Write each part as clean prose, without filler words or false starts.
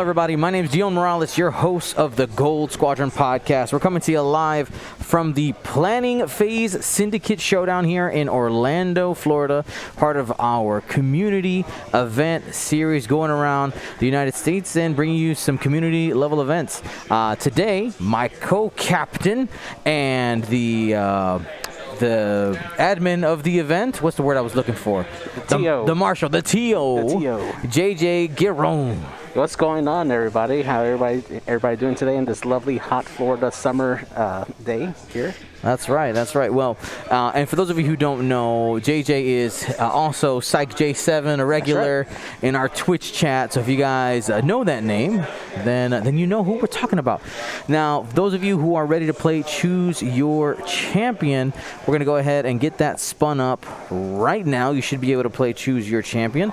Hello, everybody. My name is Dion Morales, your host of the Gold Squadron podcast. We're coming to you live from the Planning Phase Syndicate Showdown here in Orlando, Florida, part of our community event series going around the United States and bringing you some community level events. Today, my co-captain and the admin of the event, what's the word I was looking for? The marshal, the TO. JJ Giron. What's going on, everybody? How everybody doing today in this lovely hot Florida summer day here? That's right. Well, and for those of you who don't know, JJ is also Psych J7, a regular in our Twitch chat. So if you guys know that name, then you know who we're talking about. Now, those of you who are ready to play Choose Your Champion, we're going to go ahead and get that spun up right now. You should be able to play Choose Your Champion.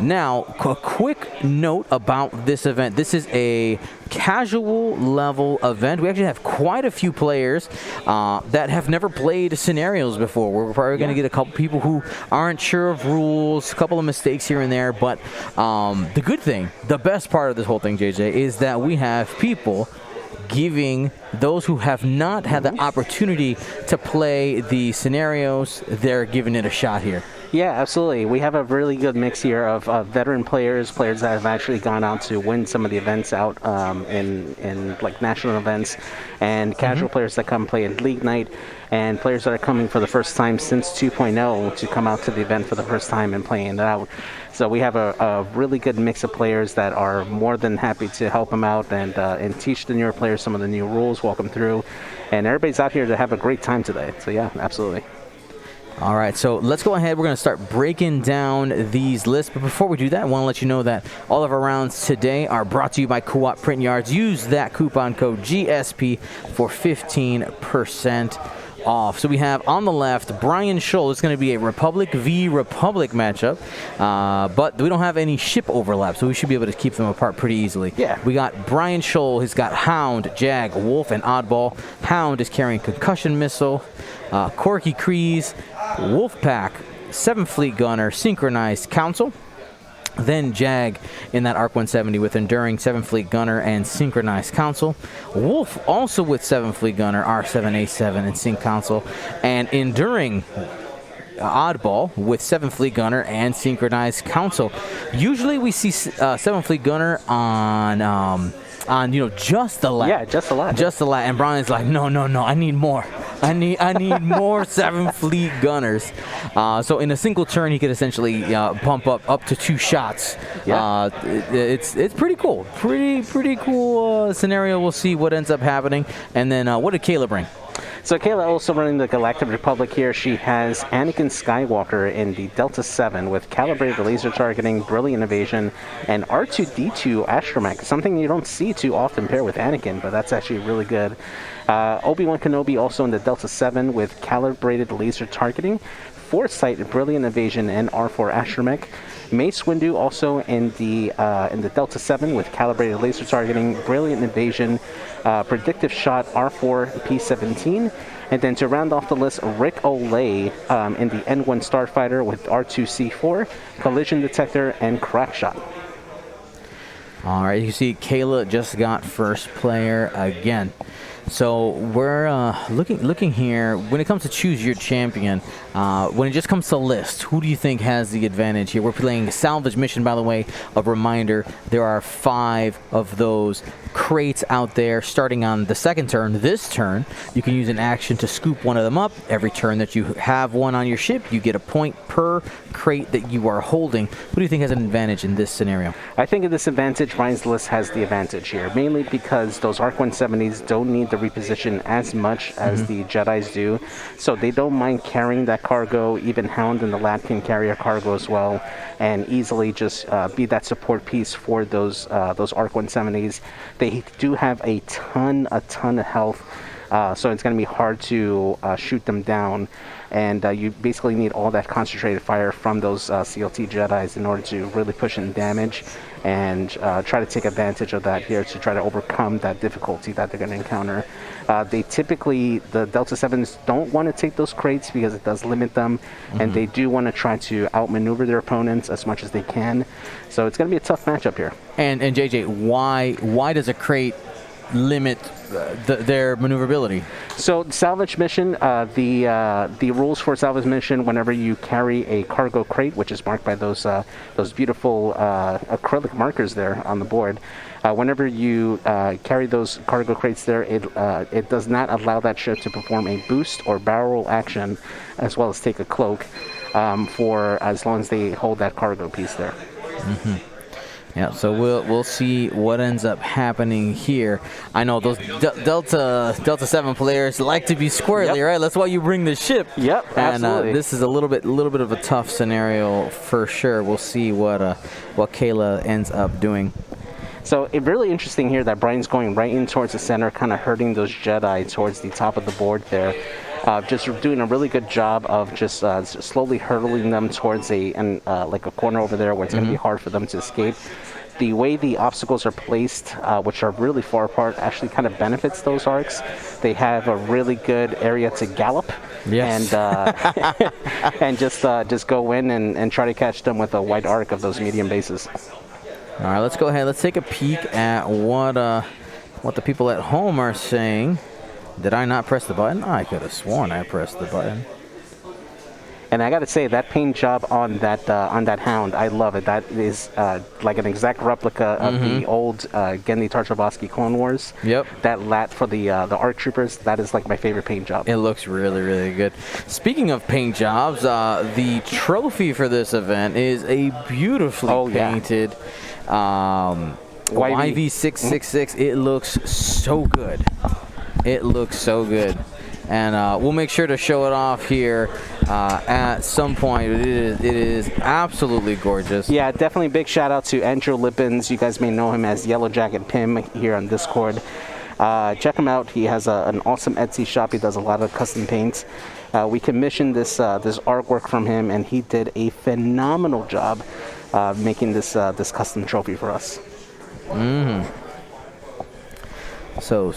Now, a quick note about this event. This is a casual level event. We actually have quite a few players that have never played scenarios before. We're probably going to get a couple people who aren't sure of rules, a couple of mistakes here and there. But the good thing, the best part of this whole thing, JJ, is that we have people giving those who have not had the opportunity to play the scenarios, they're giving it a shot here. Yeah, absolutely. We have a really good mix here of veteran players that have actually gone out to win some of the events out in like national events, and casual players that come play in League Night, and players that are coming for the first time since 2.0 to come out to the event for the first time and playing it out. So we have a really good mix of players that are more than happy to help them out and teach the newer players some of the new rules, walk them through, and everybody's out here to have a great time today. So yeah, absolutely. All right, so let's go ahead. We're going to start breaking down these lists. But before we do that, I want to let you know that all of our rounds today are brought to you by Co-op Print Yards. Use that coupon code GSP for 15% off. So we have on the left Bryan Shull. It's going to be a Republic v. Republic matchup, but we don't have any ship overlap, so we should be able to keep them apart pretty easily. Yeah. We got Bryan Shull. He's got Hound, Jag, Wolf, and Oddball. Hound is carrying Concussion Missile, Corky Kreese, Wolfpack, 7th Fleet Gunner, Synchronized Council. Then Jag in that ARC 170 with Enduring, 7th Fleet Gunner, and Synchronized Council. Wolf also with 7th Fleet Gunner, R7A7, and Sync Council. And Enduring Oddball with 7th Fleet Gunner and Synchronized Council. Usually we see 7th Fleet Gunner on just the lat. Yeah, just the lat. Just the lat. And Bryan's like, no, I need more. I need more 7th Fleet Gunners. So in a single turn, he could essentially pump up to 2 shots. Yeah. It's pretty cool. Pretty cool scenario. We'll see what ends up happening. And then what did Cayla bring? So Cayla also running the Galactic Republic here. She has Anakin Skywalker in the Delta 7 with calibrated laser targeting, brilliant evasion, and R2-D2 astromech. Something you don't see too often pair with Anakin, but that's actually really good. Obi-Wan Kenobi also in the Delta 7 with calibrated laser targeting, Foresight, brilliant evasion, and R4 astromech. Mace Windu also in the Delta 7 with calibrated laser targeting, brilliant evasion, predictive shot, R4 P17, and then to round off the list, Rick Olay in the N1 Starfighter with R2C4, collision detector, and crack shot. All right, you see Cayla just got first player again. So we're looking here. When it comes to Choose Your Champion, when it just comes to list, who do you think has the advantage here? We're playing Salvage Mission, by the way. A reminder, there are 5 of those crates out there starting on the second turn. This turn, you can use an action to scoop one of them up. Every turn that you have one on your ship, you get a point per crate that you are holding. Who do you think has an advantage in this scenario? I think in this advantage, Ryan's list has the advantage here, mainly because those ARC 170s don't need to reposition as much as the Jedis do, so they don't mind carrying that cargo. Even Hound and the Lat can carry a cargo as well, and easily just be that support piece for those ARC 170s. They do have a ton of health. so it's going to be hard to shoot them down. And you basically need all that concentrated fire from those CLT Jedis in order to really push in damage and try to take advantage of that here to try to overcome that difficulty that they're going to encounter. They typically, the Delta 7s don't want to take those crates because it does limit them, and they do want to try to outmaneuver their opponents as much as they can. So it's going to be a tough matchup here. And JJ, why does a crate limit their maneuverability? So salvage mission, the rules for salvage mission, whenever you carry a cargo crate, which is marked by those beautiful acrylic markers there on the board, whenever you carry those cargo crates there, it does not allow that ship to perform a boost or barrel roll action, as well as take a cloak, for as long as they hold that cargo piece there. Yeah, so we'll see what ends up happening here. I know those Delta 7 players like to be squirrely, right? That's why you bring the ship. Yep, absolutely. And this is a little bit of a tough scenario for sure. We'll see what Cayla ends up doing. So it's really interesting here that Bryan's going right in towards the center, kind of hurting those Jedi towards the top of the board there. Just doing a really good job of just slowly hurtling them towards like a corner over there where it's going to be hard for them to escape. The way the obstacles are placed, which are really far apart, actually kind of benefits those arcs. They have a really good area to gallop, yes, and just go in and try to catch them with a wide arc of those medium bases. All right, let's go ahead. Let's take a peek at what the people at home are saying. Did I not press the button? I could have sworn I pressed the button. And I got to say, that paint job on that Hound, I love it. That is like an exact replica of the old Genndy Tartakovsky Clone Wars. Yep. That lat for the ARC Troopers, that is like my favorite paint job. It looks really, really good. Speaking of paint jobs, the trophy for this event is a beautifully painted YV666. It looks so good. It looks so good. And we'll make sure to show it off here at some point. It is absolutely gorgeous. Yeah, definitely big shout out to Andrew Lippens. You guys may know him as Yellow Jacket Pim here on Discord. Check him out. He has an awesome Etsy shop. He does a lot of custom paints. We commissioned this artwork from him, and he did a phenomenal job making this custom trophy for us. So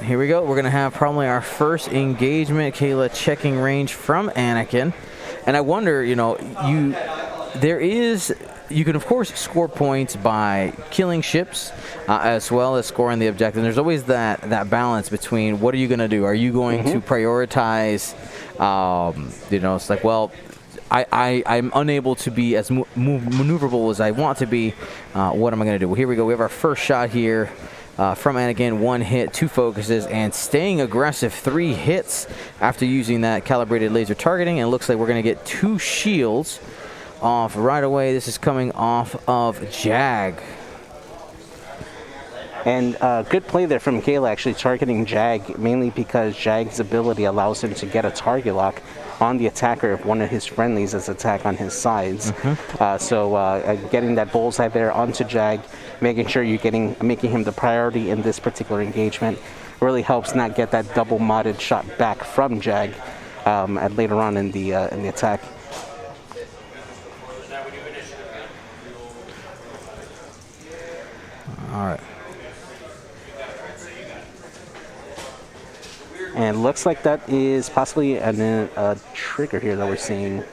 here we go. We're going to have probably our first engagement. Cayla checking range from Anakin. And I wonder, you can of course score points by killing ships as well as scoring the objective. And there's always that balance between what are you going to do? Are you going to prioritize, it's like, well, I'm unable to be as maneuverable as I want to be. What am I going to do? Well, here we go. We have our first shot here. From Anakin, 1 hit, 2 focuses, and staying aggressive, 3 hits after using that calibrated laser targeting. And it looks like we're going to get 2 shields off right away. This is coming off of Jag. And good play there from Cayla, actually targeting Jag, mainly because Jag's ability allows him to get a target lock on the attacker if one of his friendlies is attacked on his sides. So getting that bullseye there onto Jag, making sure you're making him the priority in this particular engagement really helps not get that double modded shot back from Jag later on in the attack. All right. And looks like that is possibly a trigger here that we're seeing.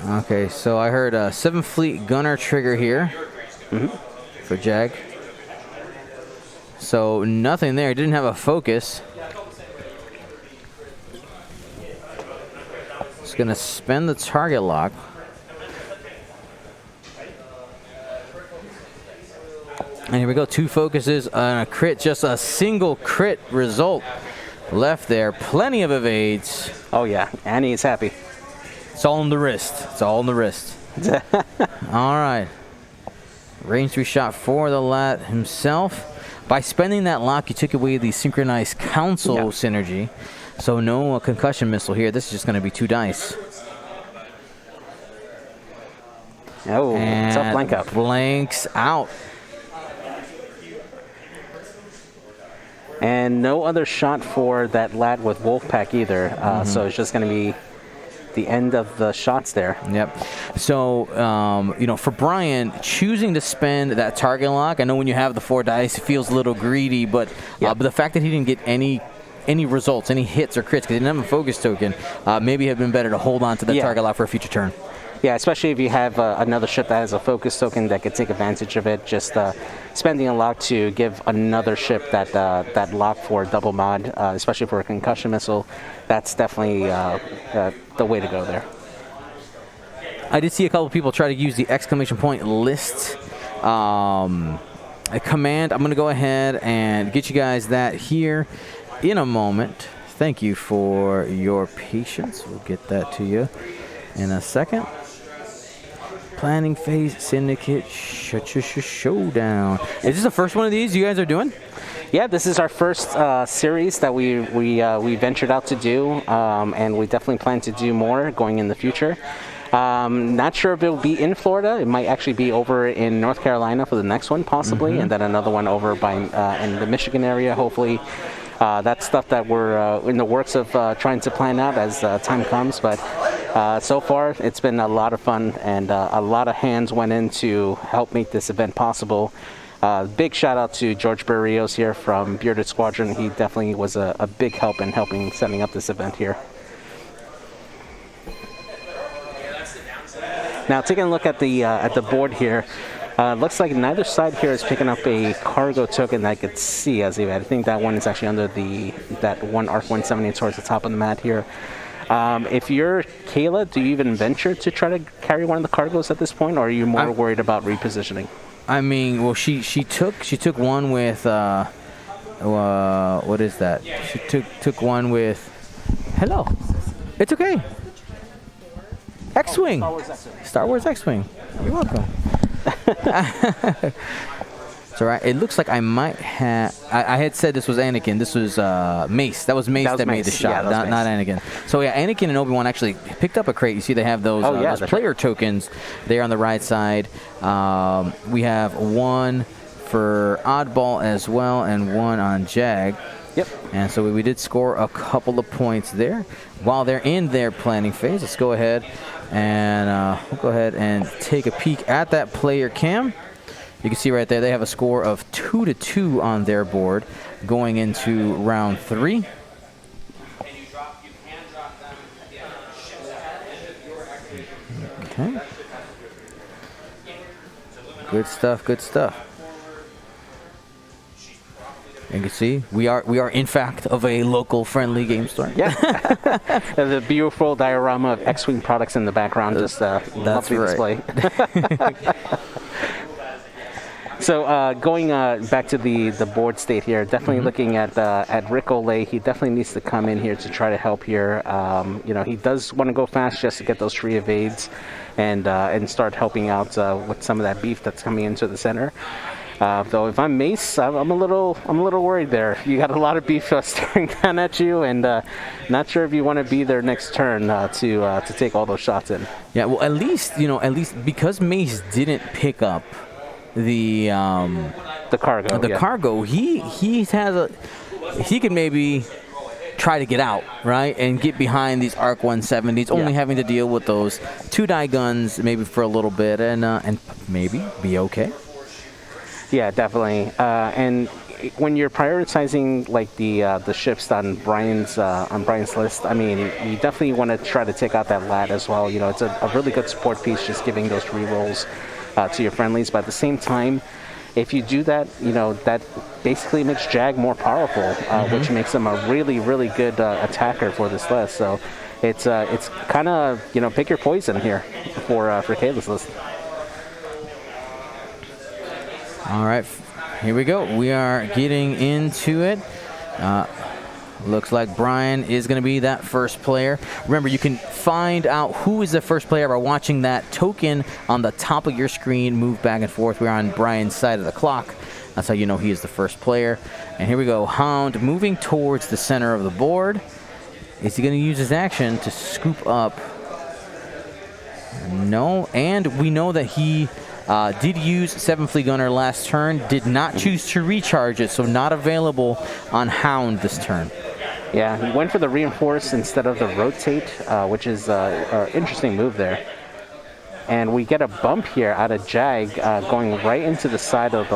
Okay, so I heard a 7th Fleet gunner trigger here for Jag. So nothing there. Didn't have a focus. Just going to spend the target lock. And here we go. 2 focuses and a crit. Just a single crit result left there. Plenty of evades. Oh, yeah. And he's happy. It's all in the wrist. It's all in the wrist. All right. Range 3 shot for the lat himself. By spending that lock, you took away the synchronized council synergy. So no concussion missile here. This is just going to be 2 dice. Oh, and tough blank out. Blanks out. And no other shot for that lad with Wolfpack either. So it's just going to be the end of the shots there. Yep. So, you know, for Bryan, choosing to spend that target lock, I know when you have the 4 dice, it feels a little greedy, but the fact that he didn't get any results, any hits or crits, because he didn't have a focus token, maybe have been better to hold on to the target lock for a future turn. Yeah, especially if you have another ship that has a focus token that could take advantage of it. Just spending a lock to give another ship that lock for double mod, especially for a concussion missile, that's definitely the way to go there. I did see a couple people try to use the exclamation point list a command. I'm going to go ahead and get you guys that here in a moment. Thank you for your patience. We'll get that to you in a second. Planning Phase Syndicate Showdown. Is this the first one of these you guys are doing? Yeah, this is our first series that we ventured out to do, and we definitely plan to do more going in the future. Not sure if it'll be in Florida. It might actually be over in North Carolina for the next one, possibly, and then another one over by in the Michigan area, hopefully. That's stuff that we're in the works of trying to plan out as time comes, but so far it's been a lot of fun, and a lot of hands went in to help make this event possible. Big shout out to George Barrios here from Bearded Squadron. He definitely was a big help in helping setting up this event here. Now taking a look at the board here, looks like neither side here is picking up a cargo token that I could see as I think that one is actually under that one ARC 170 towards the top of the mat here. If you're Cayla, do you even venture to try to carry one of the cargoes at this point, or are you more worried about repositioning? I mean, well, she took one with what is that? She took one with. Hello, it's okay. X-wing. Star Wars X-wing. You're welcome. It's all right. It looks like I might have. I had said this was Anakin. This was Mace. That was Mace that made the shot, not Anakin. So yeah, Anakin and Obi-Wan actually picked up a crate. You see, they have those, those player tokens there on the right side. We have one for Oddball as well, and one on Jag. Yep. And so we did score a couple of points there. While they're in their planning phase, let's go ahead and we'll go ahead and take a peek at that player cam. You can see right there they have a score of 2-2 on their board going into round 3. Okay. Good stuff, good stuff. You can see we are in fact of a local friendly game store. Yeah. There's a beautiful diorama of X-Wing products in the background, just lovely display. So going back to the board state here, definitely looking at Rick Olay. He definitely needs to come in here to try to help here. You know, he does want to go fast just to get those 3 evades and start helping out with some of that beef that's coming into the center. Though if I'm Mace, I'm a little worried there. You got a lot of beef staring down at you, and not sure if you want to be there next turn to take all those shots in. Yeah, well, at least because Mace didn't pick up the cargo, he could maybe try to get out, right, and get behind these ARC 170s, only having to deal with those 2 die guns maybe for a little bit, and maybe be okay. Yeah, definitely. And when you're prioritizing like the ships on Bryan's list, I mean, you definitely want to try to take out that lad as well. You know, it's a really good support piece, just giving those rerolls to your friendlies. But at the same time, if you do that, you know, that basically makes Jag more powerful, which makes him a really, really good attacker for this list. So it's kind of, you know, pick your poison here for Cayla's list. All right, here we go. We are getting into it. Looks like Bryan is going to be that first player. Remember, you can find out who is the first player by watching that token on the top of your screen move back and forth. We're on Bryan's side of the clock. That's how you know he is the first player. And here we go. Hound moving towards the center of the board. Is he going to use his action to scoop up? No. And we know that he Did use 7 Flea Gunner last turn. Did not choose to recharge it, so not available on Hound this turn. Yeah, he went for the reinforce instead of the rotate, which is an interesting move there. And we get a bump here out of Jag, going right into the side of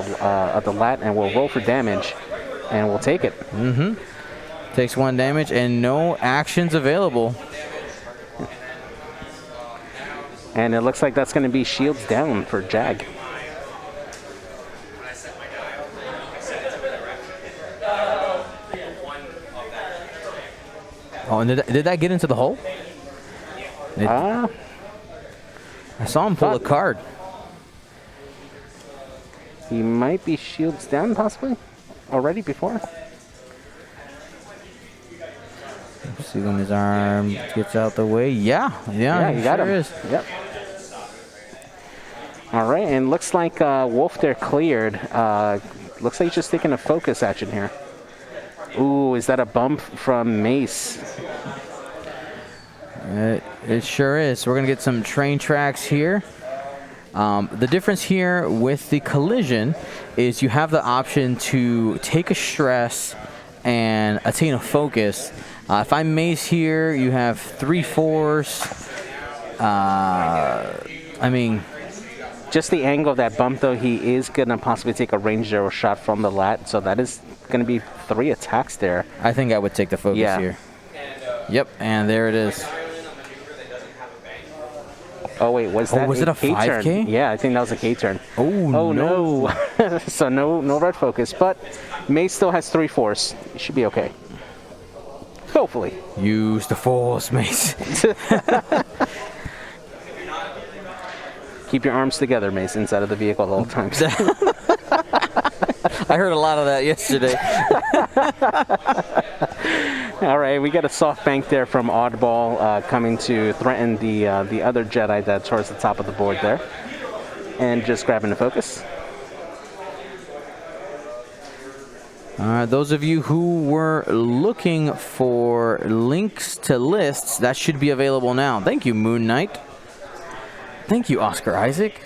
the lat, and we'll roll for damage, and we'll take it. Takes 1 damage, and no actions available. And it looks like that's going to be shields down for Jag. Oh, and did that get into the hole? I saw him pull a card. He might be shields down, possibly, already before. See when his arm gets out the way. Yeah, he got him. Is. Yep. All right, and looks like Wolf there cleared. Looks like he's just taking a focus action here. Ooh, is that a bump from Mace? It sure is. We're going to get some train tracks here. The difference here with the collision is you have the option to take a stress and attain a focus. If I Mace here, you have 3/4. I mean, just the angle of that bump, though, he is going to possibly take a range arrow shot from the lat, so that is going to be 3 attacks there. I think I would take the focus here. Yep, and there it is. Oh, wait, was that it a 5K? Turn? Yeah, I think that was a K turn. Oh no. So no red focus, but Mace still has 3/4. It should be okay. Hopefully. Use the force, Mace. Keep your arms together, Mace, inside of the vehicle at all times. I heard a lot of that yesterday. All right, we got a soft bank there from Oddball coming to threaten the other Jedi that's towards the top of the board there. And just grabbing the focus. Those of you who were looking for links to lists, that should be available now. Thank you, Moon Knight. Thank you, Oscar Isaac.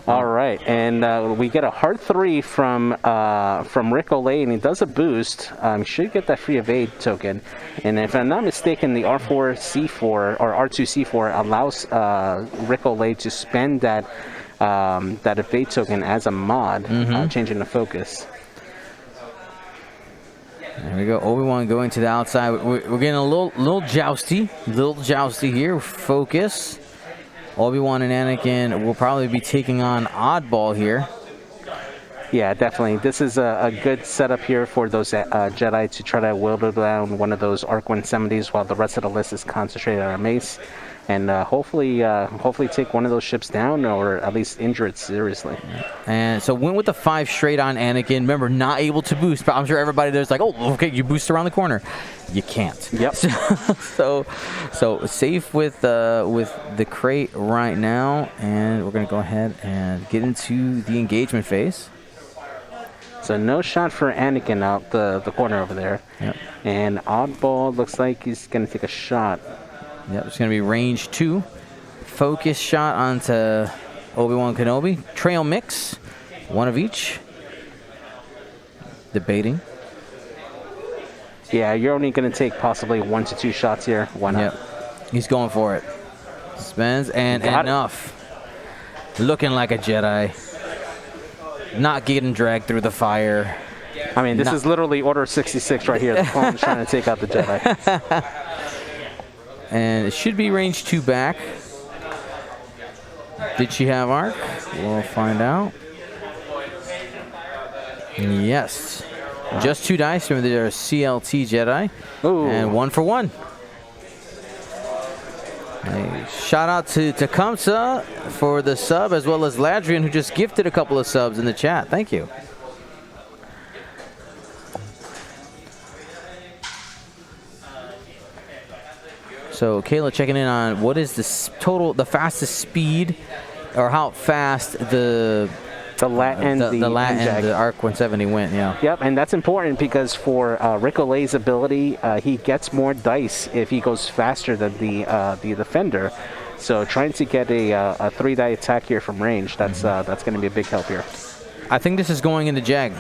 All right, and we get a hard 3 from Rick Olay, and he does a boost. Should get that free evade token, and if I'm not mistaken, the R4C4 or R2C4 allows Rick Olay to spend that evade token as a mod, changing the focus. There we go. Obi-Wan going to the outside. We're getting a little jousty here. Focus. Obi-Wan and Anakin will probably be taking on Oddball here. Yeah, definitely. This is a good setup here for those Jedi to try to whittle down one of those Arc 170s while the rest of the list is concentrated on Mace. And hopefully take one of those ships down or at least injure it seriously. And so went with the 5 straight on Anakin. Remember, not able to boost, but I'm sure everybody there's like, oh, okay, you boost around the corner. You can't. Yep. So safe with the crate right now, and we're gonna go ahead and get into the engagement phase. So no shot for Anakin out the corner over there. Yep. And Oddball looks like he's gonna take a shot. Yep, it's going to be range 2. Focus shot onto Obi-Wan Kenobi. Trail mix, 1 of each. Debating. Yeah, you're only going to take possibly 1 to 2 shots here. Why not? Yep, he's going for it. Spends, and enough. Looking like a Jedi. Not getting dragged through the fire. I mean, this is literally Order 66 right here. The clone is trying to take out the Jedi. And it should be range 2 back. Did she have arc? We'll find out. Yes. Just 2 dice. Remember, they're CLT Jedi. Ooh. And 1 for 1. Hey, shout out to Tecumseh for the sub, as well as Ladrian, who just gifted a couple of subs in the chat. Thank you. So Cayla checking in on what is the fastest speed, or how fast the lat and the Arc 170 went. Yeah. Yep, and that's important because for Rick Olay's ability, he gets more dice if he goes faster than the defender. So trying to get a 3-die attack here from range, that's going to be a big help here. I think this is going into Jag.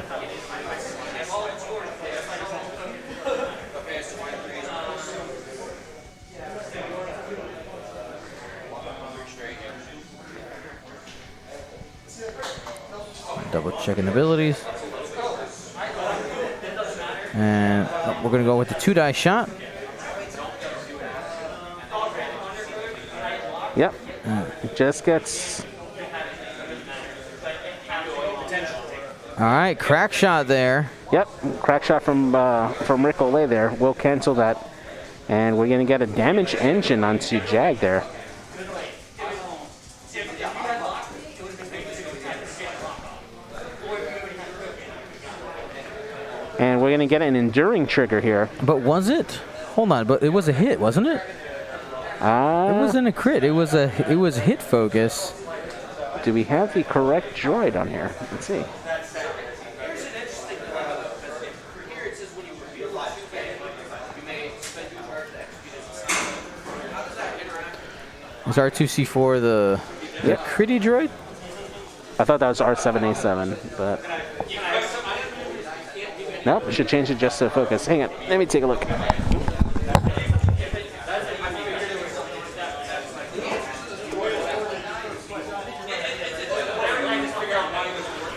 Double checking abilities. And we're going to go with the 2-die shot. Yep. Just gets... All right, crack shot there. Yep, crack shot from Rick Olay there. We'll cancel that. And we're going to get a damage engine onto Jag there. And we're going to get an enduring trigger here. But was it? Hold on, but it was a hit, wasn't it? It wasn't a crit. It was hit focus. Do we have the correct droid on here? Let's see. Is R2C4 the critty droid? I thought that was R7A7, but... Nope, we should change it just to focus. Hang on, let me take a look.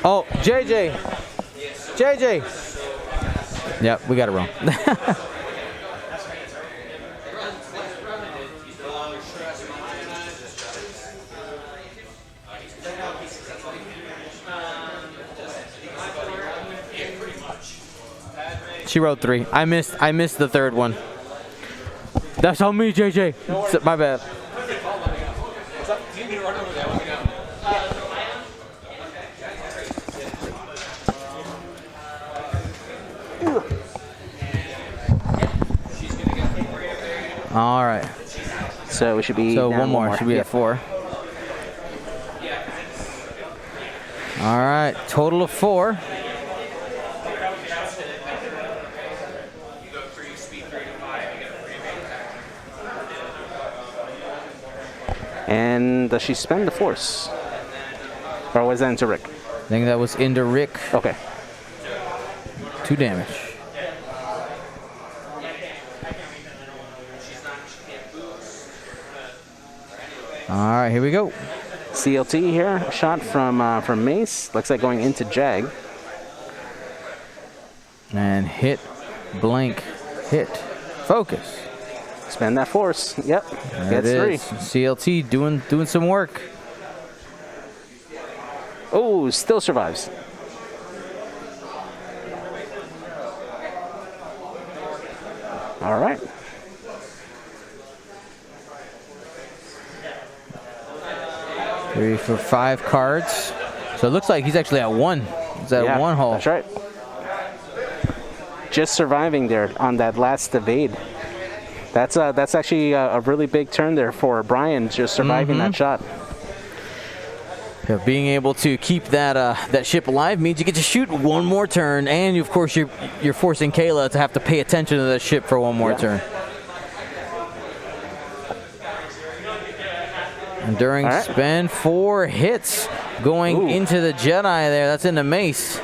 Oh, JJ. JJ. Yep, we got it wrong. She wrote 3. I missed the third one. That's on me, JJ. My bad. All right. So we should be. So one more. Should be at 4. All right. Total of 4. And does she spend the force? Or was that into Rick? I think that was into Rick. Okay. 2 damage. All right, here we go. CLT here, shot from Mace. Looks like going into Jag. And hit, blank, hit, focus. Spend that force. Yep. There Gets 3. 3. CLT doing some work. Oh, still survives. All right. Three for 5 cards. So it looks like he's actually at 1. He's at 1 hull. That's right. Just surviving there on that last evade. That's actually a really big turn there for Bryan, just surviving that shot. Yeah, being able to keep that ship alive means you get to shoot one more turn, and of course you're forcing Cayla to have to pay attention to that ship for one more turn. Enduring spend 4 hits going into the Jedi there. That's into Mace.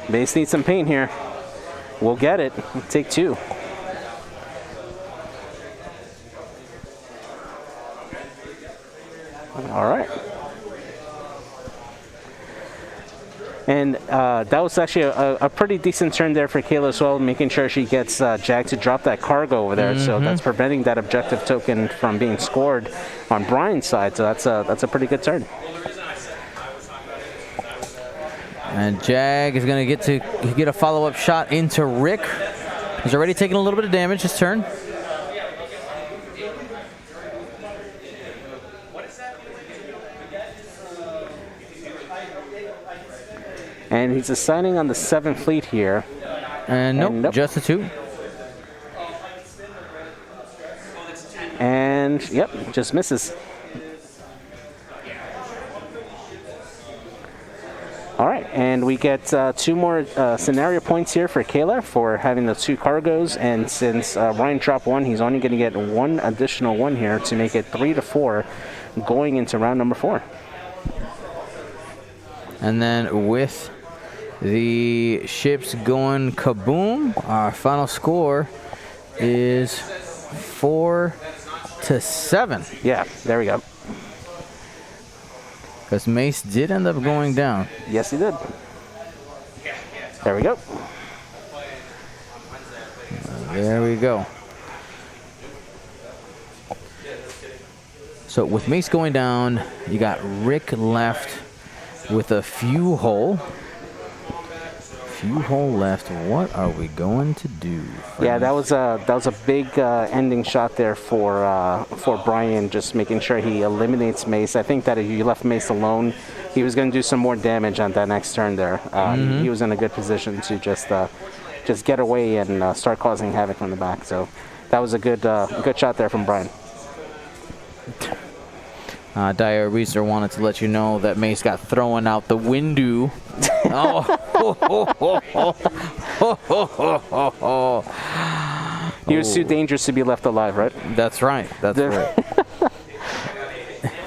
Mace needs some paint here. We'll get it. Take 2. All right. And that was actually a pretty decent turn there for Cayla as well, making sure she gets Jag to drop that cargo over there. So that's preventing that objective token from being scored on Bryan's side. So that's a pretty good turn. And Jag is going to get a follow-up shot into Rick. He's already taken a little bit of damage this turn. And he's assigning on the 7th fleet here. And nope, just a 2. And yep, just misses. All right. And we get 2 more scenario points here for Cayla for having the 2 cargoes. And since Bryan dropped 1, he's only going to get 1 additional 1 here to make it 3 to 4 going into round number 4. And then with the ships going kaboom, our final score is 4 to 7. Yeah, there we go. Because Mace did end up going down. Yes, he did. There we go. There we go. So with Mace going down, you got Rick left with a few hole. Left. What are we going to do? Yeah, that was a big ending shot there for Bryan, just making sure he eliminates Mace. I think that if you left Mace alone, he was going to do some more damage on that next turn there. He was in a good position to just get away and start causing havoc from the back. So that was a good shot there from Bryan. Dire Reeser wanted to let you know that Mace got thrown out the window. He was too dangerous to be left alive, right? That's right. That's right.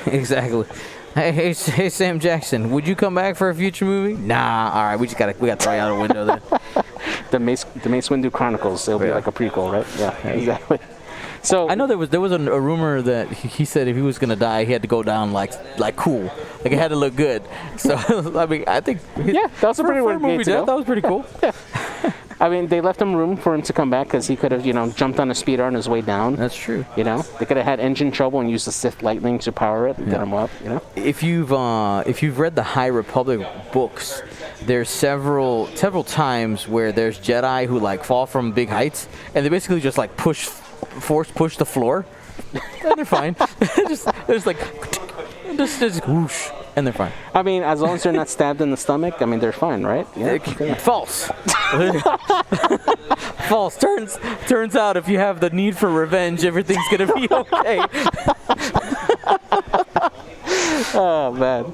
Exactly. Hey, Sam Jackson, would you come back for a future movie? Nah. All right, we got to throw you out a window then. The Mace Windu Chronicles. It'll be like a prequel, right? Yeah, exactly. So I know there was a rumor that he said if he was gonna die, he had to go down like cool, like it had to look good. So I mean, I think that was a pretty weird movie. That was pretty cool. Yeah. I mean, they left him room for him to come back because he could have, jumped on a speeder on his way down. That's true. They could have had engine trouble and used the Sith Lightning to power it and get him up. If you've read the High Republic books, there's several times where there's Jedi who fall from big heights and they basically just push the floor, and they're fine. just whoosh, and they're fine. I mean, as long as they're not stabbed in the stomach, I mean, they're fine, right? Yeah. False. False. Turns out if you have the need for revenge, everything's gonna be okay. Oh man.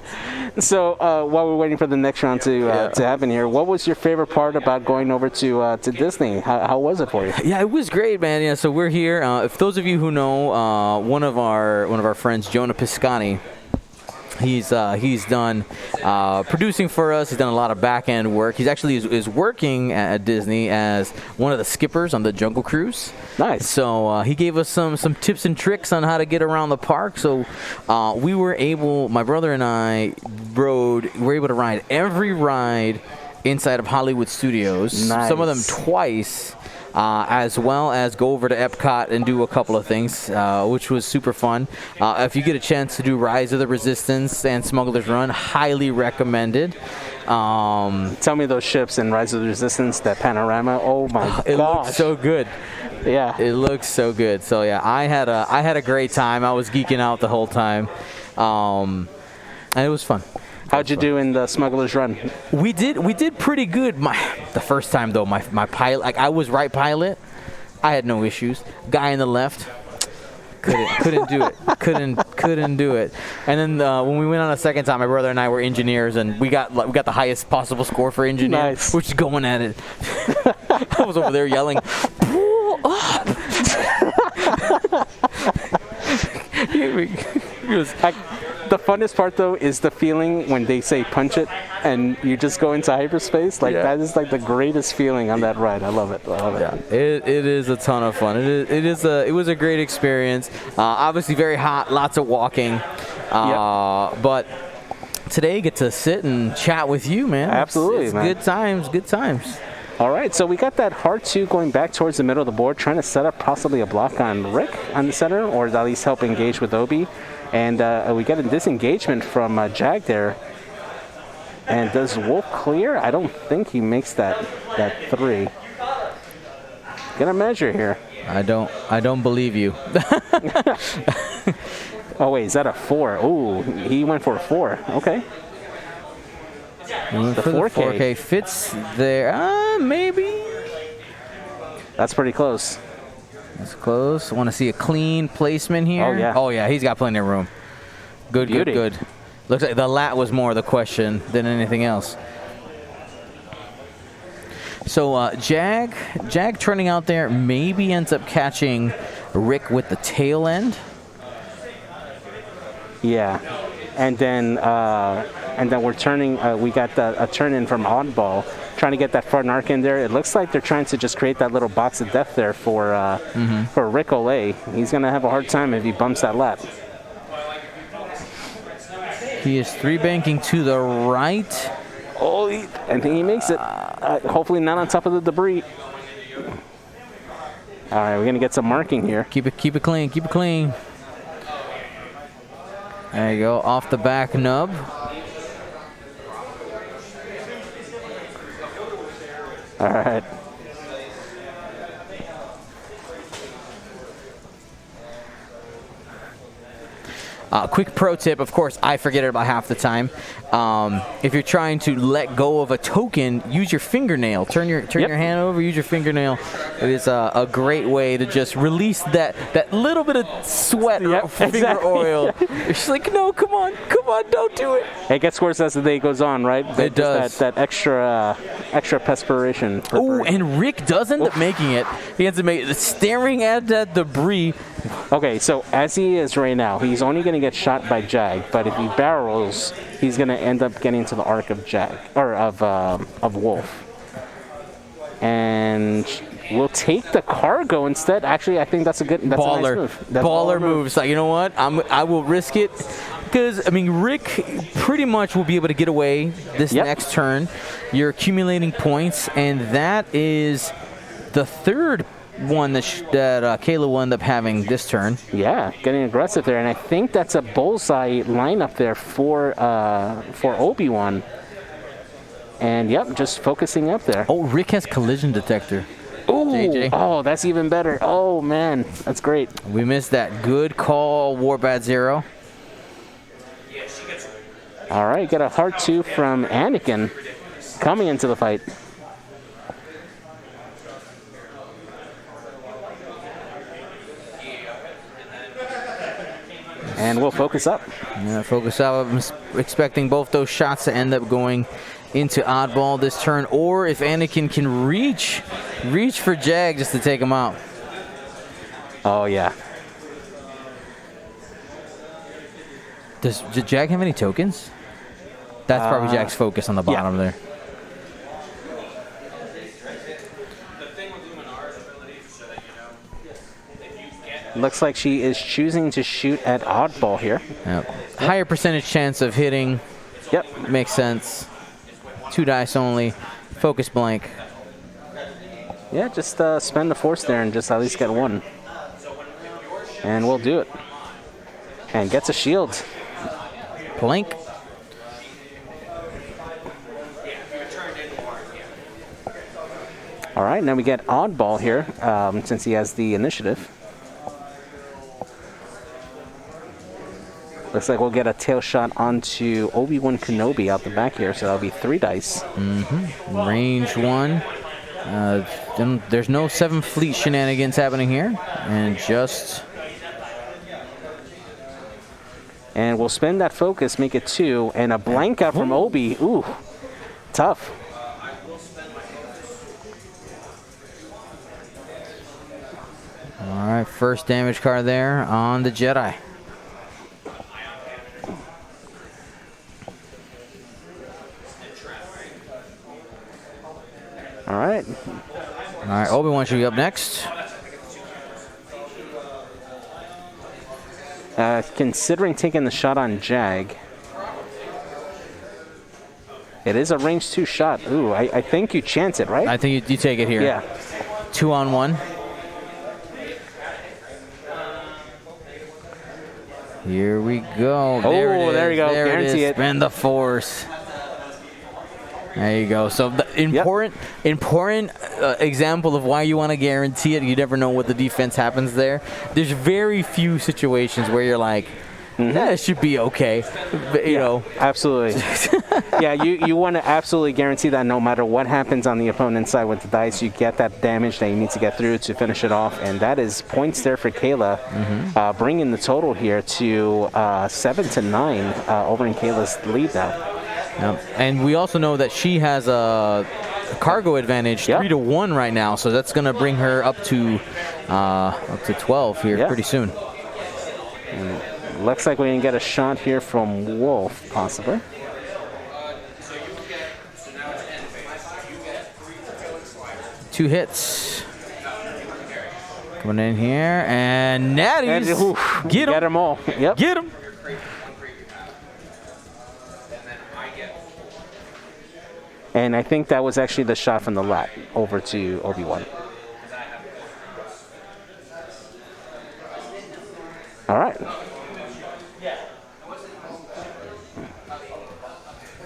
So while we're waiting for the next round to happen here, what was your favorite part about going over to Disney? How was it for you? Yeah, it was great, man. Yeah, so we're here. If those of you who know, one of our friends, Jonah Piscani, he's done producing for us. He's done a lot of back end work. He's actually is working at Disney as one of the skippers on the Jungle Cruise. Nice. So he gave us some tips and tricks on how to get around the park. So we were able, my brother and I were able to ride every ride inside of Hollywood Studios. Nice. Some of them twice. As well as go over to Epcot and do a couple of things, which was super fun. If you get a chance to do Rise of the Resistance and Smuggler's Run, highly recommended. Tell me those ships in Rise of the Resistance, that panorama. Oh my gosh. It looks so good. Yeah. It looks so good. So yeah, I had a great time. I was geeking out the whole time. And it was fun. How'd you do in the Smuggler's Run? We did pretty good. The first time though, my pilot, I was right pilot. I had no issues. Guy in the left couldn't do it. Couldn't do it. And then when we went on a second time, my brother and I were engineers, and we got the highest possible score for engineer. Nice. Which is going at it. I was over there yelling, "Pull up!" The funnest part, though, is the feeling when they say punch it and you just go into hyperspace. That is the greatest feeling on that ride. I love it. Yeah, it is a ton of fun. It was a great experience. Obviously very hot, lots of walking. But today get to sit and chat with you, man. Absolutely, it's man. Good times. All right, so we got that hard 2 going back towards the middle of the board, trying to set up possibly a block on Rick on the center, or at least help engage with Obi. And we get a disengagement from Jag there. And does Wolf clear? I don't think he makes that 3. Gonna measure here. I don't believe you. Oh wait, is that a 4? Oh, he went for a 4. Okay. The 4K fits there. Maybe. That's pretty close. That's close. Want to see a clean placement here? Oh, yeah. Oh, yeah. He's got plenty of room. Good. Looks like the lat was more the question than anything else. So Jag turning out there maybe ends up catching Rick with the tail end. Yeah, and then we're turning. We got a turn in from Oddball, trying to get that front arc in there. It looks like they're trying to just create that little box of death there for Rick Olay. He's gonna have a hard time if he bumps that lap. He is 3-banking to the right. Oh, I think he makes it. Hopefully not on top of the debris. All right, we're gonna get some marking here. Keep it clean. Keep it clean. There you go, off the back nub. All right. Quick pro tip, of course, I forget it about half the time. If you're trying to let go of a token, use your fingernail. Turn your hand over, use your fingernail. It is a great way to just release that little bit of sweat or finger oil. It's like, no, come on, don't do it. It gets worse as the day goes on, right? It does. That extra perspiration. Oh, and Rick does end up making it. He ends up staring at that debris. Okay, so as he is right now, he's only going to get shot by Jag, but if he barrels, he's going to end up getting to the arc of Jag, or of Wolf. And we'll take the cargo instead. Actually, I think that's a nice move. That's baller move. So you know what? I will risk it. Because, I mean, Rick pretty much will be able to get away this next turn. You're accumulating points, and that is the third one that Cayla will end up having this turn. Yeah, getting aggressive there, and I think that's a bullseye lineup there for Obi-Wan. And yep, just focusing up there. Oh, Rick has collision detector. Ooh, JJ. Oh, that's even better. Oh man, that's great. We missed that. Good call, Warbat Zero. All right, get a heart 2 from Anakin coming into the fight. And we'll focus up. Yeah, focus up. I'm expecting both those shots to end up going into Oddball this turn, or if Anakin can reach for Jag just to take him out. Oh, yeah. Does Jag have any tokens? That's probably Jag's focus on the bottom there. Looks like she is choosing to shoot at Oddball here. Yep. Higher percentage chance of hitting. Yep. Makes sense. 2 dice only. Focus blank. Yeah, just spend the force there and just at least get 1. And we'll do it. And gets a shield. Blank. All right, now we get Oddball here since he has the initiative. Looks like we'll get a tail shot onto Obi-Wan Kenobi out the back here, so that'll be 3 dice. Range 1. There's no 7 fleet shenanigans happening here, and just... And we'll spend that focus, make it 2, and a blank out from Obi. Ooh, tough. All right, first damage card there on the Jedi. All right. All right, Obi-Wan should be up next. Considering taking the shot on Jag, it is a range 2 shot. Ooh, I think you chance it, right? I think you take it here. Yeah. 2-on-1. Here we go. There you go. Guarantee it. Spend the force. There you go. So the important example of why you want to guarantee it. You never know what the defense happens there. There's very few situations where you're like, it should be okay. But, you know. Absolutely. Yeah, you want to absolutely guarantee that no matter what happens on the opponent's side with the dice, you get that damage that you need to get through to finish it off. And that is points there for Cayla, bringing the total here to 7-9 over in Cayla's lead now. Yep. And we also know that she has a cargo advantage, 3-1 right now. So that's going to bring her up to 12 here pretty soon. And looks like we can get a shot here from Wolf, possibly. Two hits. Coming in here, and Natty's. Get him. Get them all. Yep. Get him. And I think that was actually the shot from the lat over to Obi-Wan. All right.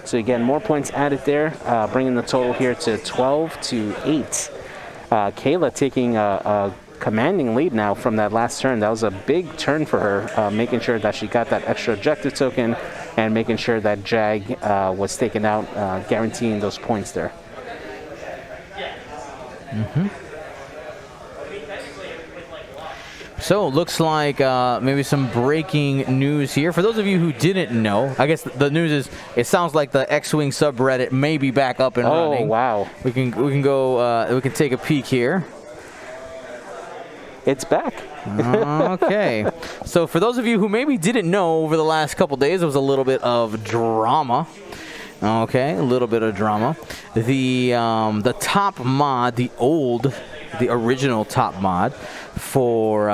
So again, more points added there, bringing the total here to 12-8. Cayla taking a commanding lead now from that last turn. That was a big turn for her, making sure that she got that extra objective token and making sure that Jag was taken out, guaranteeing those points there. So it looks like maybe some breaking news here. For those of you who didn't know, I guess the news is it sounds like the X-Wing subreddit may be back up and running. Oh, wow. We can go, we can take a peek here. It's back. Okay. So for those of you who maybe didn't know, over the last couple days, there was a little bit of drama. Okay, a little bit of drama. The top mod, the original top mod for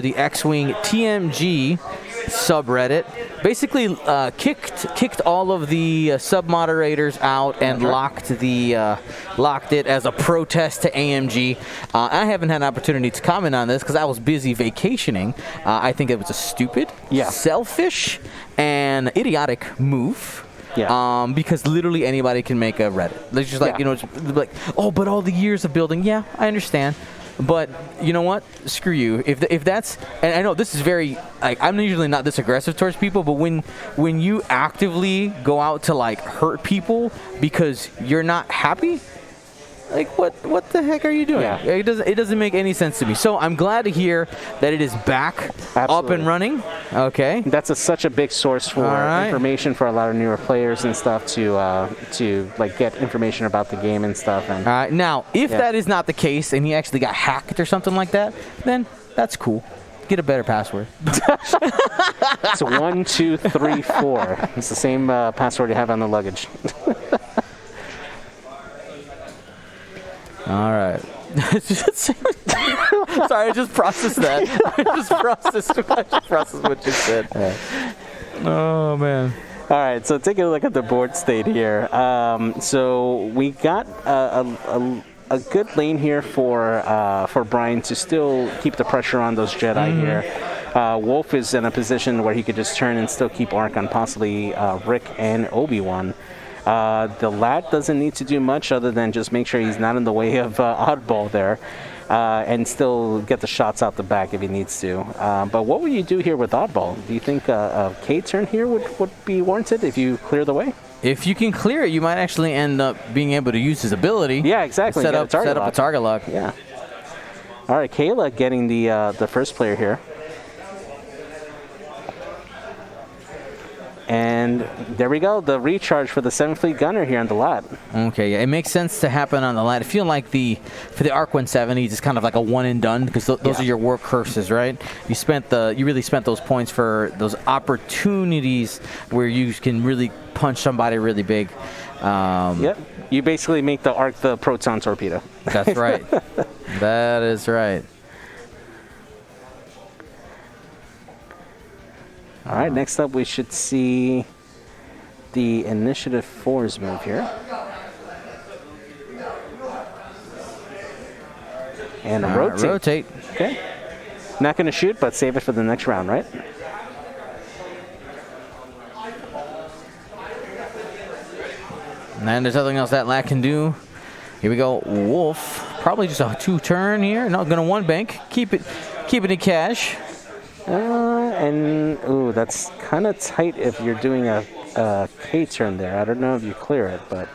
the X-Wing TMG subreddit, basically kicked all of the sub moderators out and locked it as a protest to AMG. I haven't had an opportunity to comment on this because I was busy vacationing. I think it was a stupid, selfish, and idiotic move. Yeah. Because literally anybody can make a Reddit. It's just like, like, oh, but all the years of building. Yeah, I understand. But you know what? Screw you. If that's, and I know this is very, like, I'm usually not this aggressive towards people, but when you actively go out to like hurt people because you're not happy, like what the heck are you doing? Yeah. It doesn't make any sense to me. So I'm glad to hear that it is back up and running. Okay. That's such a big source for information for a lot of newer players and stuff to like get information about the game and stuff. And all right. Now, if that is not the case and he actually got hacked or something like that, then that's cool. Get a better password. It's 1, 2, 3, 4. It's the same password you have on the luggage. All right. Sorry, I just processed that. I just processed what you said. Oh, man. All right, so taking a look at the board state here. So we got a good lane here for Bryan to still keep the pressure on those Jedi here. Wolf is in a position where he could just turn and still keep arc on possibly Rick and Obi-Wan. The Lat doesn't need to do much other than just make sure he's not in the way of Oddball there, and still get the shots out the back if he needs to. But what would you do here with Oddball? Do you think a K turn here would be warranted if you clear the way? If you can clear it, you might actually end up being able to use his ability. Yeah, exactly. Set up a target lock. Yeah. All right, Cayla getting the first player here. And there we go, the recharge for the 7th Fleet Gunner here on the Lat. Okay, yeah, it makes sense to happen on the Lat. I feel like for the ARC 170, it's kind of like a one and done because those are your work curses, right? You really spent those points for those opportunities where you can really punch somebody really big. Yep, you basically make the ARC the proton torpedo. That's right. That is right. All right, next up we should see the Initiative 4's move here. And a rotate. Rotate. Okay. Not going to shoot, but save it for the next round, right? And there's nothing else that Lat can do. Here we go. Wolf. Probably just a 2-turn here. Not going to 1-bank. Keep it in cash. And ooh, that's kind of tight if you're doing a K turn there. I don't know if you clear it, but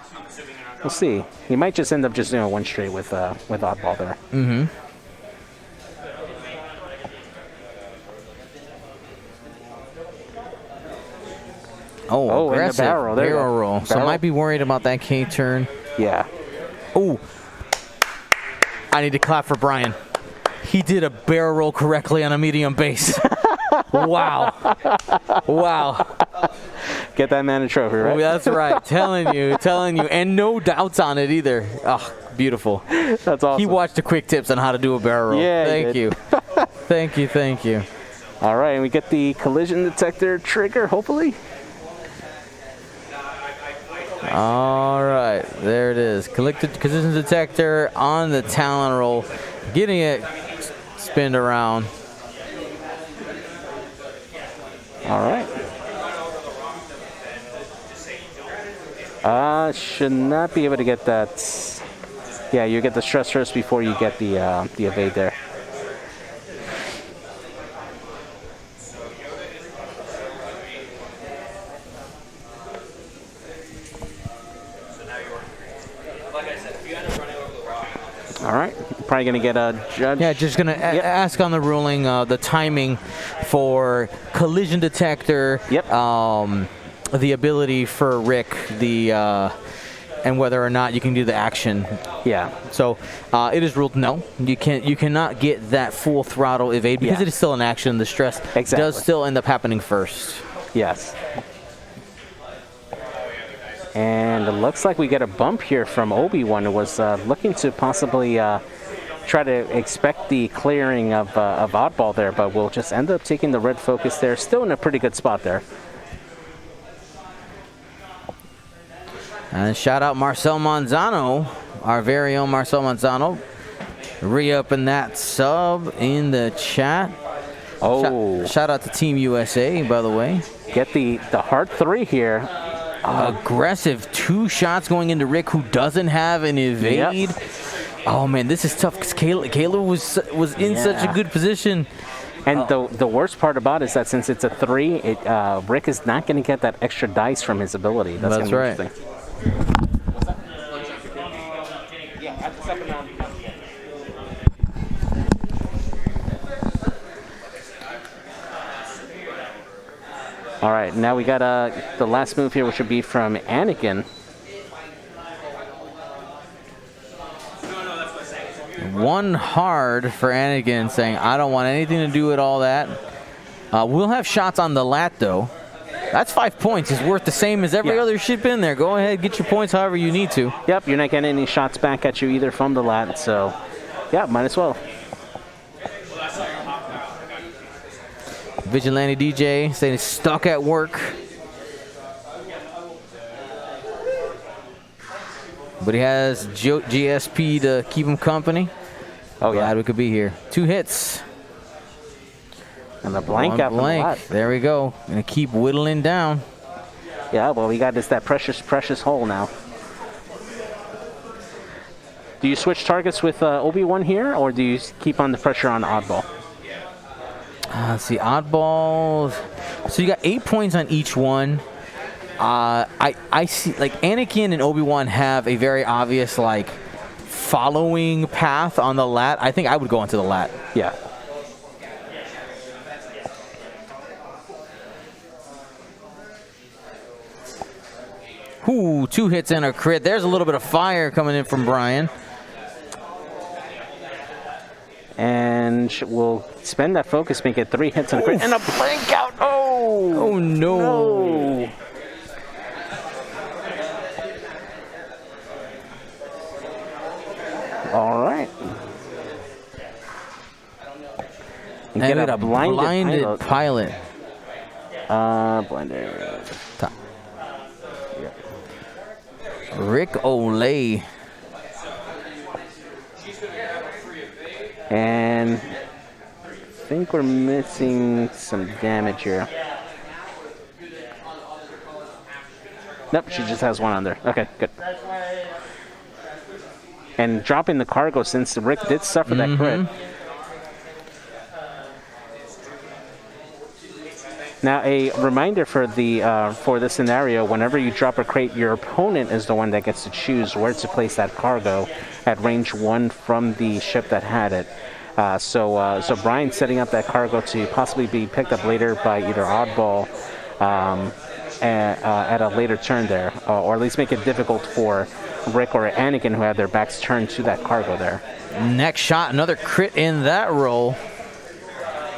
we'll see. You might just end up just doing a 1 straight with Oddball there. Mm-hmm. Oh, in the aggressive barrel roll. There you barrel go. roll. So Barrel. might be worried about that K turn. Yeah. Oh, I need to clap for Bryan. He did a barrel roll correctly on a medium base. Wow. Wow. Get that man a trophy, right? Oh, that's right. telling you. And no doubts on it either. Oh, beautiful. That's awesome. He watched the quick tips on how to do a barrel roll. Yeah, Thank you. Thank you. All right, and we get the collision detector trigger, hopefully. All right, there it is. Collision detector on the Talon roll. Getting it spinned around. All right. Should not be able to get that. Yeah, you get the stress first before you get the evade there. All right, probably gonna get a judge. Yeah, just gonna ask on the ruling the timing for collision detector. Yep. The ability for Rick, and whether or not you can do the action. Yeah. So it is ruled no. You cannot get that full throttle evade because it is still an action. The stress does still end up happening first. Yes. And it looks like we get a bump here from Obi-Wan, who was looking to possibly try to expect the clearing of Oddball there, but we'll just end up taking the red focus there. Still in a pretty good spot there. And shout out Marcel Manzano, our very own Marcel Manzano, re-upping that sub in the chat. Oh. Shout out to Team USA, by the way. Get the hard 3 here. Aggressive 2 shots going into Rick, who doesn't have an evade. Yep. Oh man, this is tough because Cayla was in such a good position. And the worst part about it is that since it's a 3, Rick is not going to get that extra dice from his ability. That's right. Interesting. All right, now we got the last move here, which would be from Anakin. One hard for Anakin, saying, I don't want anything to do with all that. We'll have shots on the lat, though. That's 5 points. It's worth the same as every other ship in there. Go ahead, get your points however you need to. Yep, you're not getting any shots back at you either from the lat, so yeah, might as well. Vigilante DJ saying he's stuck at work. But he has GSP to keep him company. Oh, yeah. Glad we could be here. 2 hits. And the blank out blank. There we go. Gonna keep whittling down. Yeah, well, we got that precious hole now. Do you switch targets with Obi-Wan here, or do you keep on the pressure on Oddball? Let's see, Oddballs. So you got 8 points on each one. I see, like, Anakin and Obi-Wan have a very obvious, like, following path on the lat. I think I would go into the lat. Yeah. Ooh, 2 hits and a crit. There's a little bit of fire coming in from Bryan. And we'll spend that focus, make it 3 hits and a crit. And a blank out. Oh! Oh, no. No. All right. And get a blinded pilot. Blinded. Rick Olay. And I think we're missing some damage here. Nope, she just has 1 on there. Okay, good. And dropping the cargo since Rick did suffer that crit. Now, a reminder for this scenario: whenever you drop a crate, your opponent is the one that gets to choose where to place that cargo at range 1 from the ship that had it. So Bryan setting up that cargo to possibly be picked up later by either Oddball at a later turn there, or at least make it difficult for Rick or Anakin, who have their backs turned to that cargo there. Next shot, another crit in that roll.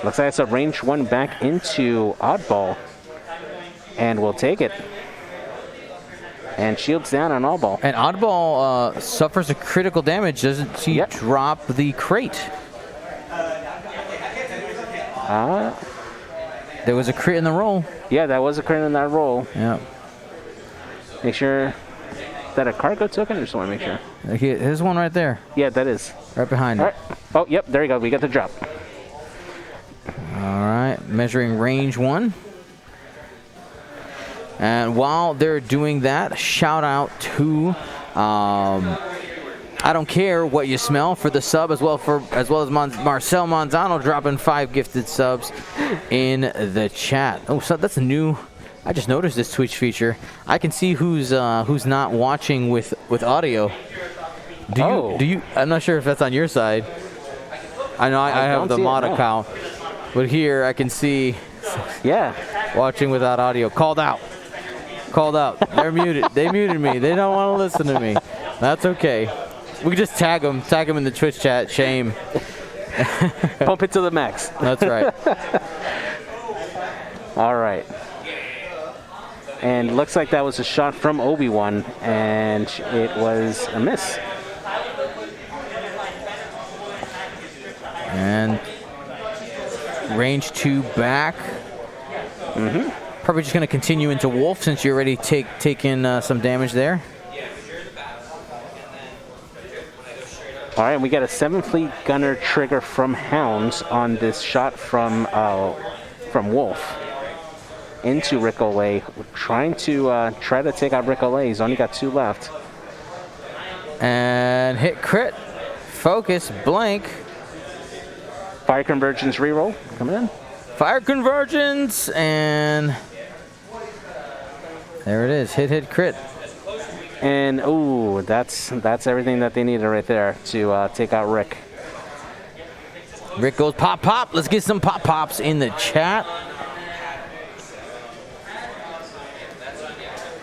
Looks like it's a range 1 back into Oddball, and we'll take it. And shields down on Oddball. And Oddball suffers a critical damage. Doesn't he drop the crate? There was a crit in the roll. Yeah, that was a crit in that roll. Yeah. Make sure that a cargo token. I just want to make sure. Okay, there's one right there. Yeah, that is. Right behind it. All right. Oh, yep, there you go. We got the drop. All right, measuring range 1. And while they're doing that, shout out to I don't care what you smell for the sub, as well as Marcel Monzano dropping 5 gifted subs in the chat. Oh, so that's a new. I just noticed this Twitch feature. I can see who's not watching with audio. Do you? I'm not sure if that's on your side. I know I have the mod account, but here I can see. Yeah. Watching without audio. Called out. They're muted. They muted me. They don't want to listen to me. That's okay. We can just tag them in the Twitch chat. Shame. Pump it to the max. That's right. All right. And looks like that was a shot from Obi-Wan, and it was a miss. And range 2 back. Probably just going to continue into Wolf since you're already taking some damage there. All right, we got a 7th Fleet Gunner trigger from Hounds on this shot from Wolf into Rick Olay. Trying to take out Rick Olay. He's only got 2 left. And hit crit. Focus, blank. Fire Convergence reroll coming in. Fire Convergence, and there it is. Hit, crit. And ooh, that's everything that they needed right there to take out Rick. Rick goes pop. Let's get some pops in the chat.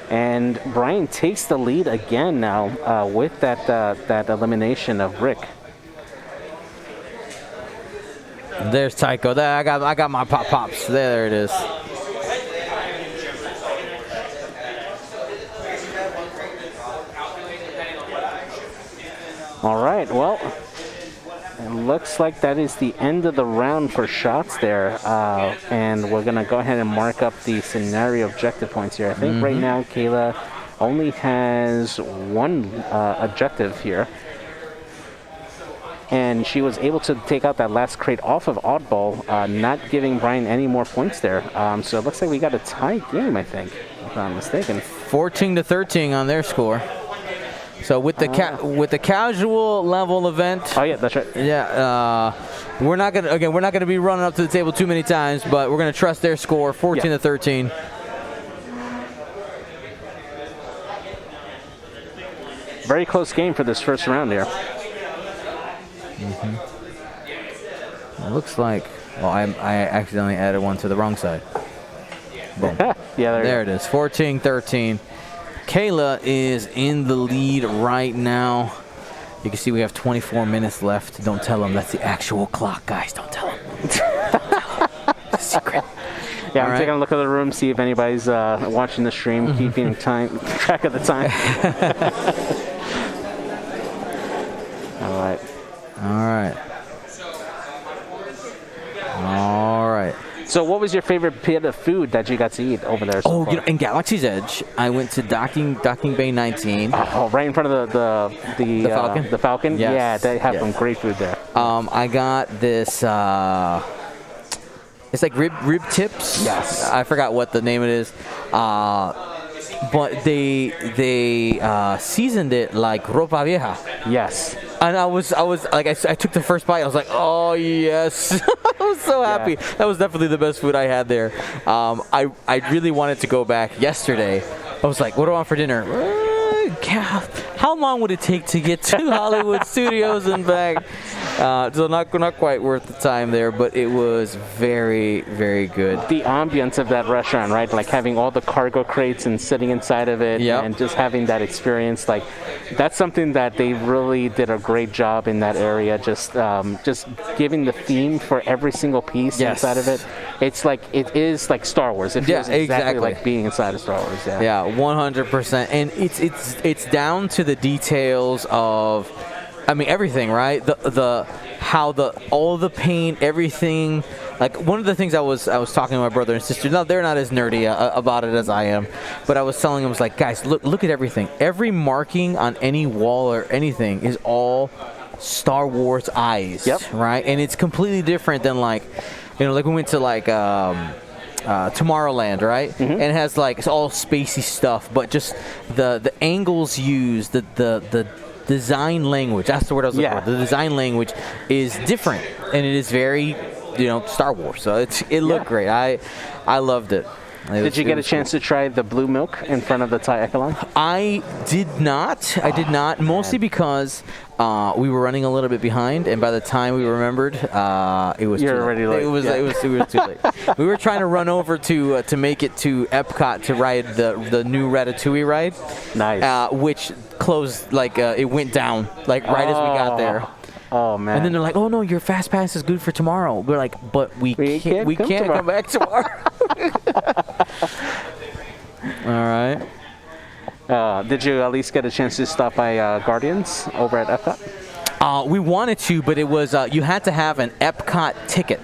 And Bryan takes the lead again now with that elimination of Rick. There's Tycho. There, I got my pops. There it is. All right, well, it looks like that is the end of the round for shots there. And we're going to go ahead and mark up the scenario objective points here. I think right now Cayla only has 1 objective here. And she was able to take out that last crate off of Oddball, not giving Bryan any more points there. So it looks like we got a tie game, I think, if I'm mistaken. 14-13 on their score. So with the casual level event. Oh yeah, that's right. Yeah, we're not gonna be running up to the table too many times, but we're gonna trust their score, 14-13. Very close game for this first round here. It looks like, well, I accidentally added one to the wrong side. Boom. Yeah, there it is, 14-13. Cayla is in the lead right now. You can see we have 24 minutes left. Don't tell them that's the actual clock, guys. Don't tell them. It's a secret. Yeah, I'm taking a look at the room, see if anybody's watching the stream, keeping track of the time. All right. So what was your favorite bit of food that you got to eat over there so far? In Galaxy's Edge, I went to Docking Bay 19. Oh, right in front of the Falcon? The Falcon? Yes. Yeah, they have some great food there. I got this, it's like rib tips. Yes. I forgot what the name it is. But they seasoned it like ropa vieja. Yes. And I was like, I took the first bite. I was like, oh yes, I was so happy. Yeah. That was definitely the best food I had there. I really wanted to go back yesterday. I was like, what do I want for dinner? How long would it take to get to Hollywood Studios and back? So not quite worth the time there, but it was very, very good. The ambience of that restaurant, right? Like having all the cargo crates and sitting inside of it, and just having that experience, like that's something that they really did a great job in that area. Just giving the theme for every single piece inside of it. It's like it is like Star Wars. It feels exactly like being inside of Star Wars. Yeah, 100%. And it's down to the details of, I mean, everything, right? All the paint, everything. Like one of the things I was talking to my brother and sister. No, they're not as nerdy about it as I am, but I was telling them, I was like, guys, look at everything. Every marking on any wall or anything is all Star Wars eyes, right? And it's completely different than like, like we went to like Tomorrowland, right? Mm-hmm. And it has like it's all spacey stuff, but just the angles used, the design language. That's the word I was looking for. The design language is different, and it is very, Star Wars. So it looked great. I loved it. Did you get a chance to try the blue milk in front of the Thai Echelon? I did not. Mostly because we were running a little bit behind, and by the time we remembered, it was You're already late. It was too late. We were trying to run over to make it to Epcot to ride the new Ratatouille ride. Nice. Which closed, like it went down right as we got there. Oh man! And then they're like, "Oh no, your fast pass is good for tomorrow." We're like, "But we can't come back tomorrow." All right. Did you at least get a chance to stop by Guardians over at Epcot? We wanted to, but it was you had to have an Epcot ticket.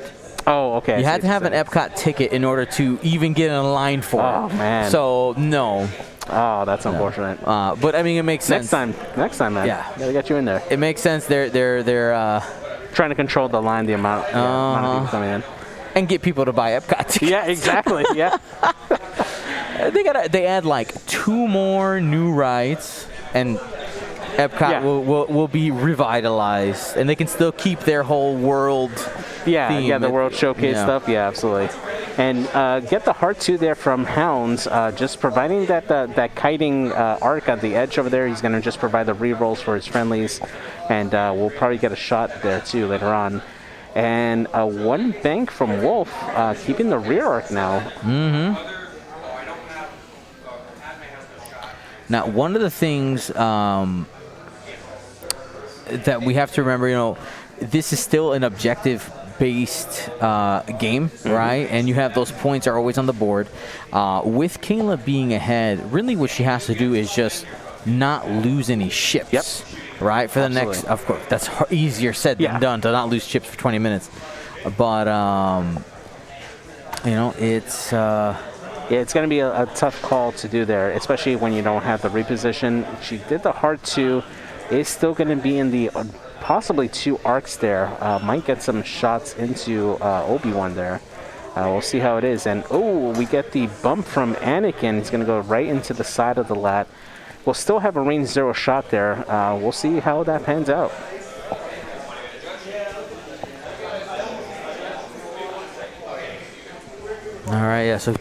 Oh, okay. You had to have an Epcot ticket in order to even get in line for it. Oh man. So no. Oh, that's unfortunate. But I mean, it makes sense. Next time, man. Yeah, gotta get you in there. It makes sense. They're trying to control the line, the amount of people coming in, and get people to buy Epcot tickets. Yeah, exactly. Yeah. They add like 2 more new rides, and Epcot will be revitalized, and they can still keep their whole world. Yeah, the World Showcase stuff. Yeah, absolutely. And get the Heart 2 there from Hounds, just providing that kiting arc on the edge over there. He's going to just provide the re-rolls for his friendlies, and we'll probably get a shot there too later on. And 1 bank from Wolf, keeping the rear arc now. Mm-hmm. Now, one of the things that we have to remember, this is still an objective-based game, right? And you have those points are always on the board. With Cayla being ahead, really what she has to do is just not lose any ships, right? For the next, of course, that's easier said than done to not lose ships for 20 minutes. But, it's... Yeah, it's going to be a tough call to do there, especially when you don't have the reposition. She did the Heart 2. Is still going to be in the possibly 2 arcs there. Might get some shots into Obi-Wan there. We'll see how it is. And, we get the bump from Anakin. He's going to go right into the side of the lat. We'll still have a range 0 shot there. We'll see how that pans out. All right, so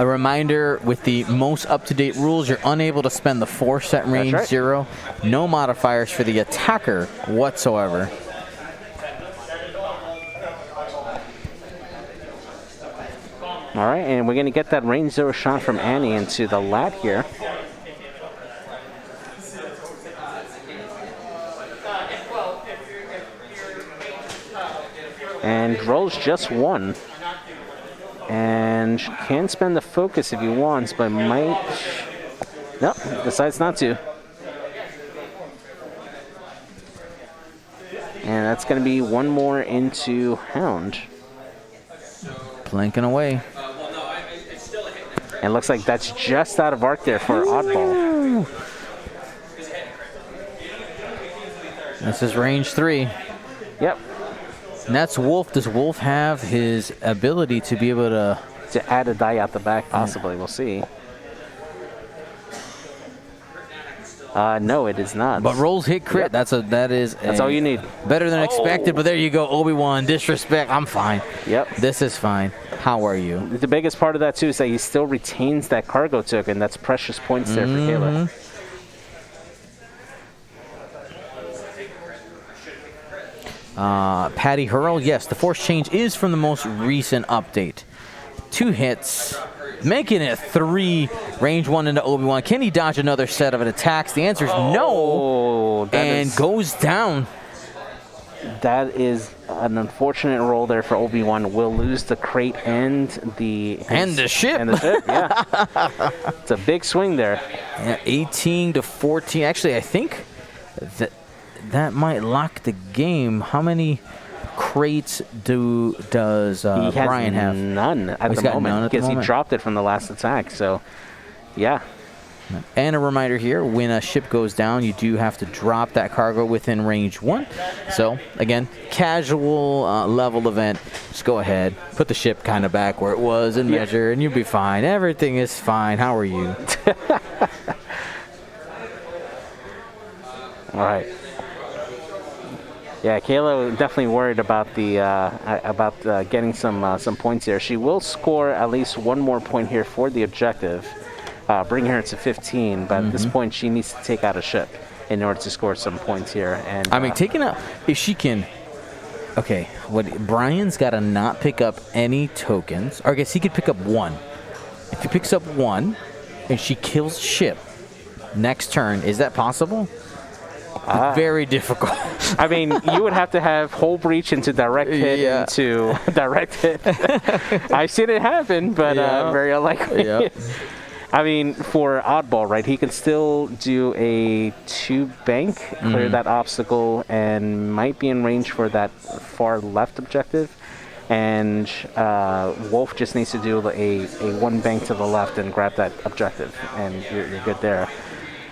a reminder, with the most up-to-date rules, you're unable to spend the 4-set range 0. No modifiers for the attacker whatsoever. All right, and we're going to get that range 0 shot from Annie into the lat here. And rolls just 1. And can spend the focus if he wants, but might... Nope, decides not to. And that's going to be 1 more into Hound. Planking away. And looks like that's just out of arc there for Oddball. This is range 3. Yep. And that's Wolf. Does Wolf have his ability to be able to add a die out the back? Possibly. We'll see. No, it is not. But rolls hit crit. Yep. That's all you need. Better than expected. But there you go, Obi-Wan. Disrespect. I'm fine. Yep. This is fine. How are you? The biggest part of that too is that he still retains that cargo token. That's precious points there for Cayla. Patty Hurl, yes, the force change is from the most recent update. 2 hits, making it 3. Range 1 into Obi-Wan. Can he dodge another set of attacks? The answer is no, and goes down. That is an unfortunate roll there for Obi-Wan. Will lose the crate and the ship. And the ship, yeah. It's a big swing there. Yeah, 18 to 14. Actually, I think that might lock the game. How many crates does Bryan have? None at the moment because he dropped it from the last attack. So, yeah. And a reminder here, when a ship goes down, you do have to drop that cargo within range 1. So, again, casual level event. Just go ahead, put the ship kind of back where it was and measure, and you'll be fine. Everything is fine. How are you? All right. Yeah, Cayla definitely worried about getting some points here. She will score at least 1 more point here for the objective. Bring her to 15, but at this point she needs to take out a ship in order to score some points here. And I mean, taking out, if she can, okay, Bryan's got to not pick up any tokens, or I guess he could pick up 1. If he picks up 1 and she kills ship next turn, is that possible? Very difficult. I mean, you would have to have hull breach into direct hit into direct hit. I've seen it happen, but very unlikely. Yep. I mean, for oddball, right, he can still do a 2 bank, clear that obstacle, and might be in range for that far left objective. And Wolf just needs to do a 1 bank to the left and grab that objective, and you're good there.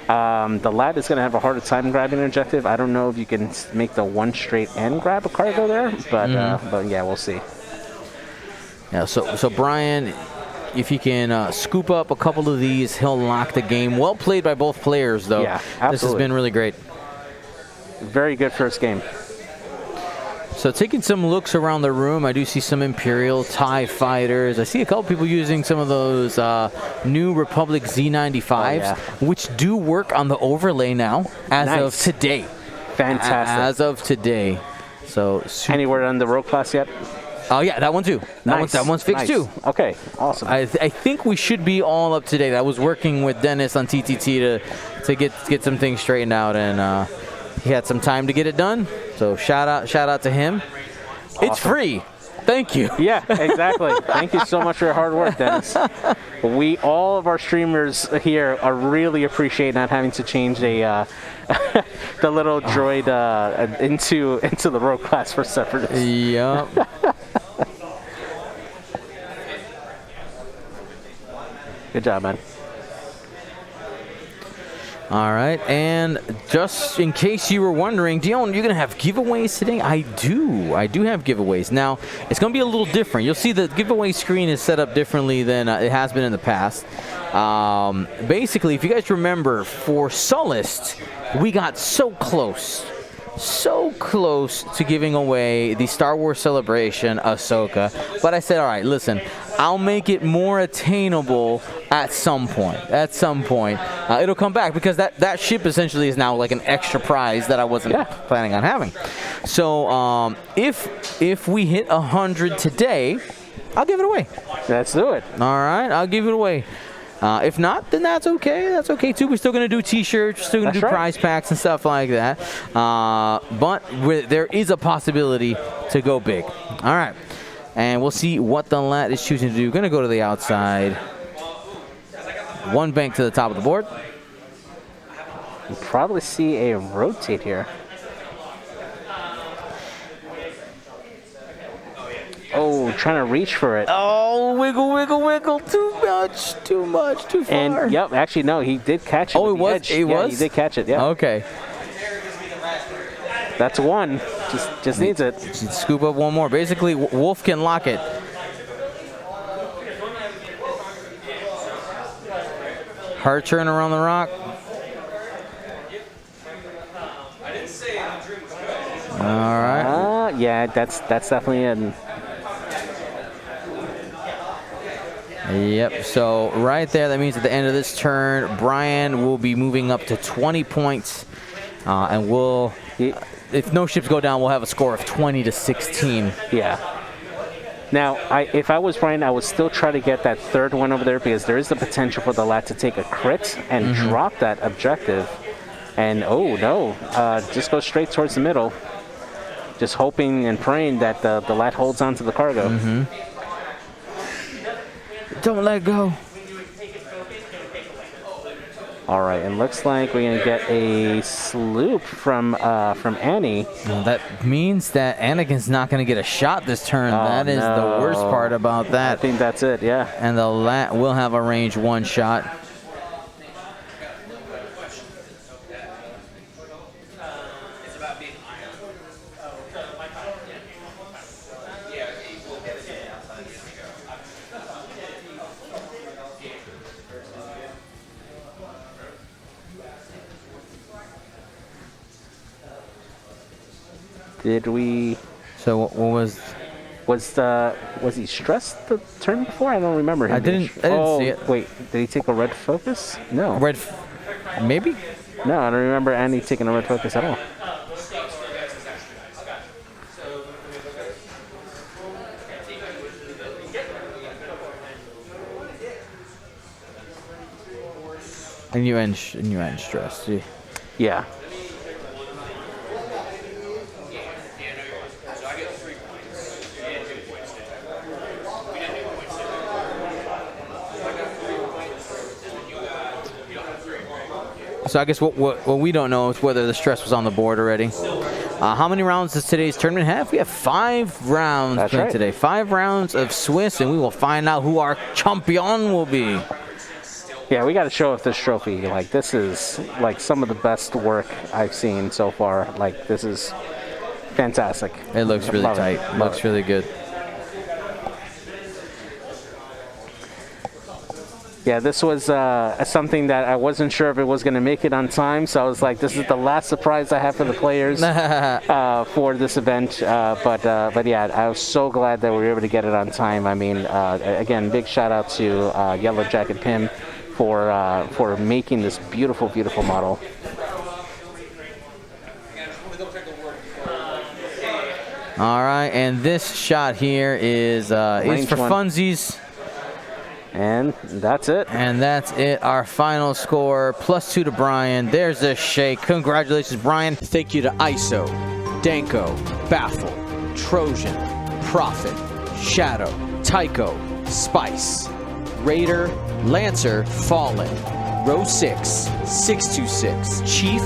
The lad is going to have a harder time grabbing an objective. I don't know if you can make the 1 straight and grab a cargo there, but yeah, we'll see. Yeah, so Bryan, if he can scoop up a couple of these, he'll lock the game. Well played by both players, though. Yeah, absolutely. This has been really great. Very good first game. So taking some looks around the room, I do see some Imperial TIE fighters. I see a couple people using some of those new Republic Z95s, which do work on the overlay now as of today. Fantastic. As of today. So anywhere on the rogue class yet? Oh, yeah, that one too. That one's fixed too. Okay, awesome. I think we should be all up to date. I was working with Dennis on TTT to get some things straightened out, and he had some time to get it done. So shout out to him. Awesome. It's free. Thank you. Yeah, exactly. Thank you so much for your hard work, Dennis. All of our streamers here are really appreciate not having to change the little droid into the rogue class for Separatists. Yep. Good job, man. All right, and just in case you were wondering, Dion, you're going to have giveaways today? I do have giveaways. Now, it's going to be a little different. You'll see the giveaway screen is set up differently than it has been in the past. Basically, if you guys remember, for Sullust, we got so close to giving away the Star Wars Celebration Ahsoka, but I said, all right, listen, I'll make it more attainable at some point. It'll come back because that ship essentially is now like an extra prize that I wasn't planning on having. So if we hit 100 today, I'll give it away. Let's do it. All right, I'll give it away. If not, then that's okay. That's okay, too. We're still going to do T-shirts. We're still going to do prize packs and stuff like that. But there is a possibility to go big. All right. And we'll see what the lad is choosing to do. Going to go to the outside. 1 bank to the top of the board. You probably see a rotate here. Oh, trying to reach for it. Oh, wiggle, wiggle, wiggle. Too much, too far. And, yep, actually, no, he did catch it. Oh, it was? Edge. It was? He did catch it, yeah. Okay. That's 1. Just needs it. Scoop up 1 more. Basically, Wolf can lock it. Hard turn around the rock. All right. Yeah, that's definitely an. Yep, so right there, that means at the end of this turn, Bryan will be moving up to 20 points, and if no ships go down, we'll have a score of 20-16. Yeah. Now, if I was Bryan, I would still try to get that third one over there because there is the potential for the lat to take a crit and drop that objective. And, oh, no, just go straight towards the middle. Just hoping and praying that the lat holds on to the cargo. Don't let go. All right, and looks like we're going to get a sloop from Annie. Well, that means that Anakin's not going to get a shot this turn. That is the worst part about that. I think that's it, yeah. And the lat will have a range 1 shot. Did we? So what was? Was he stressed the turn before? I don't remember him. I didn't see it. Wait, did he take a red focus? No. Maybe? No, I don't remember Annie taking a red focus at all. And you end stressed. Yeah. So I guess what we don't know is whether the stress was on the board already. How many rounds does today's tournament have? We have 5 rounds played today. 5 rounds of Swiss, and we will find out who our champion will be. Yeah, we got to show off this trophy. Like, this is like some of the best work I've seen so far. Like, this is fantastic. It looks really tight. Looks really good. Yeah, this was something that I wasn't sure if it was going to make it on time, so I was like, this is the last surprise I have for the players for this event. But yeah, I was so glad that we were able to get it on time. I mean, again, big shout out to Yellow Jacket Pim for making this beautiful, beautiful model. All right, and this shot here is for funsies. And that's it. And that's it. Our final score, +2 to Bryan. There's a shake. Congratulations, Bryan. Thank you to ISO, Danko, Baffle, Trojan, Prophet, Shadow, Tycho, Spice, Raider, Lancer, Fallen, Row 6, 626, Chief,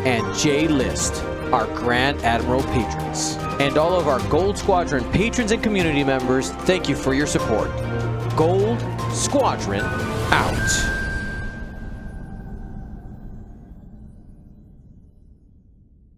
and J List, our Grand Admiral patrons. And all of our Gold Squadron patrons and community members, thank you for your support. Gold Squadron out.